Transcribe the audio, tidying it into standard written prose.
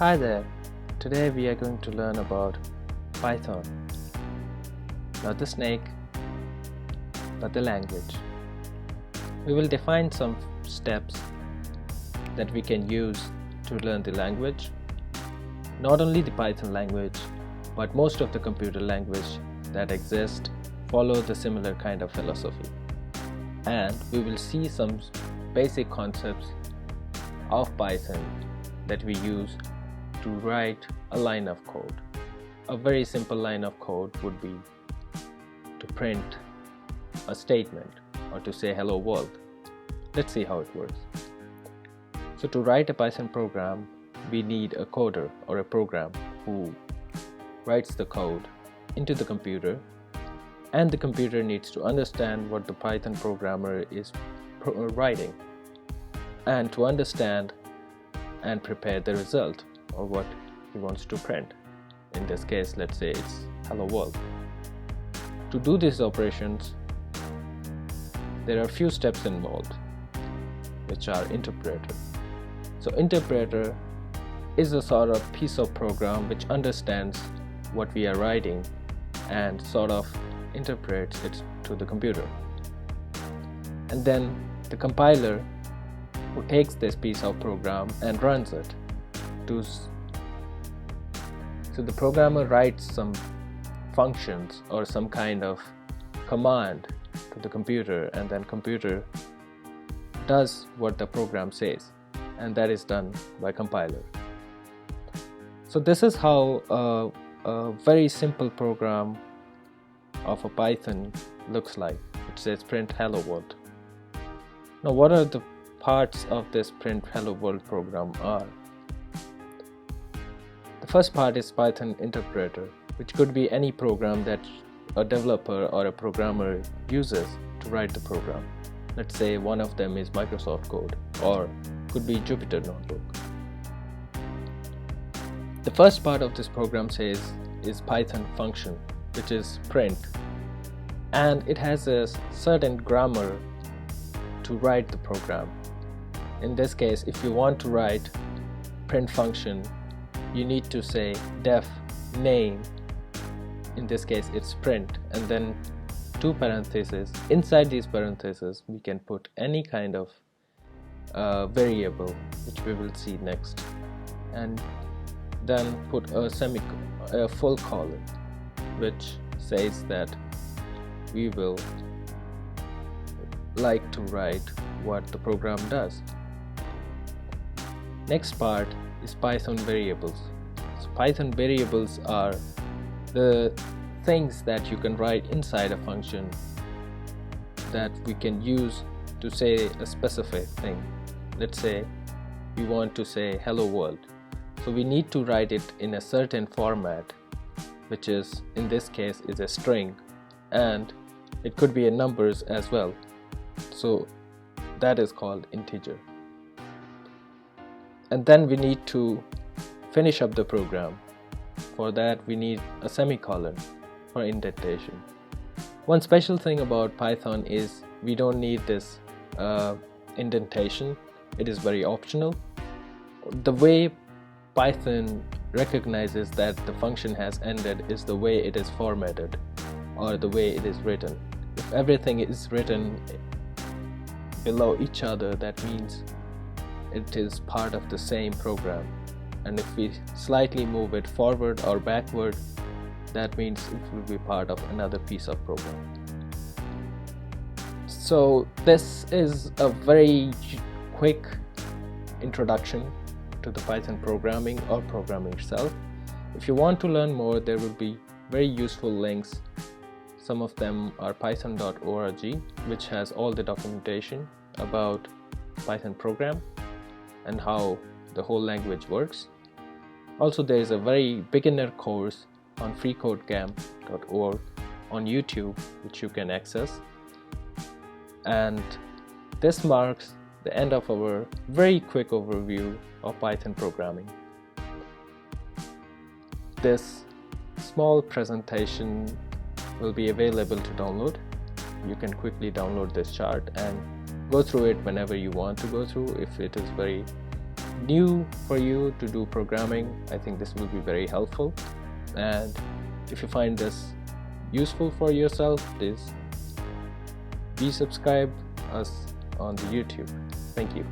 Hi there, today we are going to learn about Python. Not the snake, but the language. We will define some steps that we can use to learn the language. Not only the Python language, but most of the computer language that exist follow the similar kind of philosophy. And we will see some basic concepts of Python that we use to write a line of code. A very simple line of code would be to print a statement or to say hello world. Let's see how it works. So to write a Python program, we need a coder or a program who writes the code into the computer, and the computer needs to understand what the Python programmer is writing and to understand and prepare the result or what he wants to print. In this case, let's say it's hello world. To do these operations, there are a few steps involved, which are interpreter. So interpreter is a sort of piece of program which understands what we are writing and sort of interprets it to the computer. And then the compiler who takes this piece of program and runs it. So the programmer writes some functions or some kind of command to the computer, and then computer does what the program says, and that is done by compiler. So this is how a very simple program of a Python looks like. It says print hello world. Now what are the parts of this print hello world program are? The first part is Python interpreter, which could be any program that a developer or a programmer uses to write the program. Let's say one of them is Microsoft Code, or could be Jupyter Notebook. The first part of this program is Python function, which is print, and it has a certain grammar to write the program. In this case, if you want to write print function, you need to say def name. In this case it's print, and then two parentheses. Inside these parentheses we can put any kind of variable, which we will see next, and then put a full colon, which says that we will like to write what the program does. Next part is Python variables. So Python variables are the things that you can write inside a function that we can use to say a specific thing. Let's say we want to say hello world, so we need to write it in a certain format, which is, in this case, is a string, and it could be a numbers as well, so that is called integer. And then we need to finish up the program. For that we need a semicolon for indentation. One special thing about Python is we don't need this indentation. It is very optional. The way Python recognizes that the function has ended is the way it is formatted, or the way it is written. If everything is written below each other, that means it is part of the same program, and if we slightly move it forward or backward, that means it will be part of another piece of program. So this is a very quick introduction to the Python programming or programming itself. If you want to learn more, there will be very useful links. Some of them are python.org, which has all the documentation about Python program and how the whole language works. Also, there is a very beginner course on freecodecamp.org on YouTube, which you can access. And this marks the end of our very quick overview of Python programming. This small presentation will be available to download. You can quickly download this chart and go through it whenever you want to go through. If it is very new for you to do programming, I think this will be very helpful. And if you find this useful for yourself, please subscribe us on the YouTube. Thank you.